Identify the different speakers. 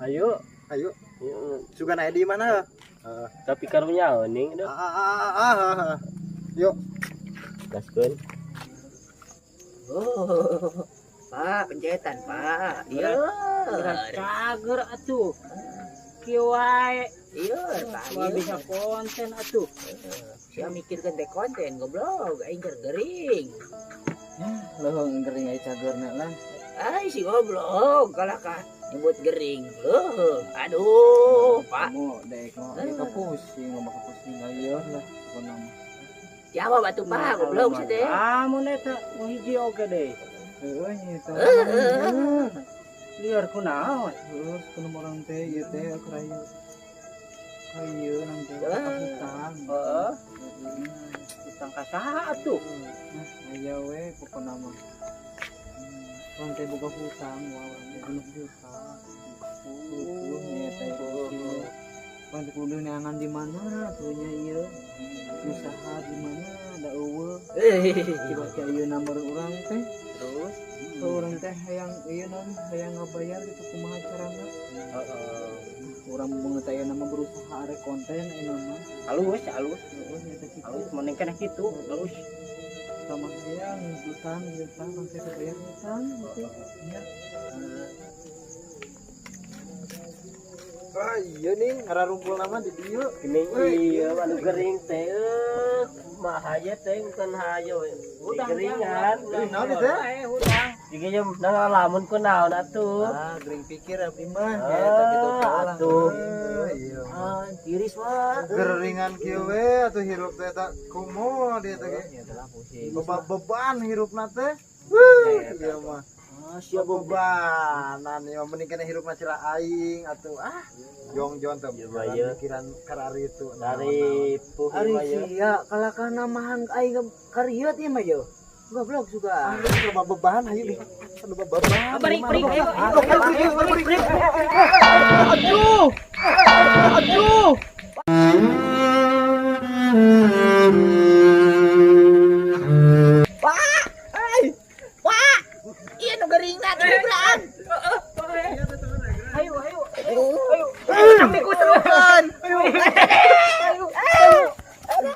Speaker 1: Ayo.
Speaker 2: Ayo. Sugan aya di mana?
Speaker 1: Tapi karunya ning.
Speaker 2: Yuk.
Speaker 1: Gaskeun.
Speaker 3: Oh, Pak, pencetan, Pak. Iya.
Speaker 4: Cager atuh. Kieu wae.
Speaker 3: Iya, Pak.
Speaker 4: Wah bisa konten atuh.
Speaker 3: Sia mikirkeun teh konten goblok, aing gering.
Speaker 4: Leuheung gering aya cagerna lah.
Speaker 3: Ai si goblok, kalahkah nyebut gering. Aduh, Pak.
Speaker 4: Kamu dek mau ka pusing, mau pusing ayo lah pokona.
Speaker 3: Siapa batu Pak, goblok sih teh.
Speaker 4: Amun eta mau hiji oge deui. Heueuh eta. Liar kunaon? Terus kudu orang teh ieu teh karayu. Ayo nanti hutang.
Speaker 3: Heeh.
Speaker 4: Hutang ka saha atuh? Aya we pokona mah. Orang teh boga hutang, orang teh genep juta. Nyata itu. Orang teh kudu neangan di mana tuhnya ieu. Usaha di mana ada eueuh. Coba ke ieu nomor urang teh. Terus orang teh hayang ieu naon hayang ngabayar gitu kumaha carana. Urang banget aya nama berusaha are konten aya nama. Halus. Halus mending kana kitu, halus. Sama hayang hutang nanti bayar hutang gitu. Ya.
Speaker 2: Iya nih, ngararumpul nama di dieu.
Speaker 1: Geuning ieu anu gering teh mah haye teh bukan hayo. Geringan.
Speaker 2: Naon itu?
Speaker 4: Hutang.
Speaker 1: Jadi jem ngalamun ku naon atuh.
Speaker 2: Gering pikir abdi mah
Speaker 1: Eta gitu atuh.
Speaker 2: Iya.
Speaker 3: Tiris wah.
Speaker 2: Geringan kieu we atuh hirup teh tak kumo dia teh. Beban hirupna teh. Iya mah.
Speaker 3: Sia
Speaker 2: bebanan ya mending kana hirupna cila aing atuh jong-jong teh pikiran karari itu
Speaker 1: Dari puh
Speaker 3: Ari
Speaker 1: ieu.
Speaker 3: sia kalahkah namahan aing karieut ieu mah yo. Goblok juga.
Speaker 2: coba beban ayo nih aduh beban
Speaker 3: Balik ayo.
Speaker 2: aduh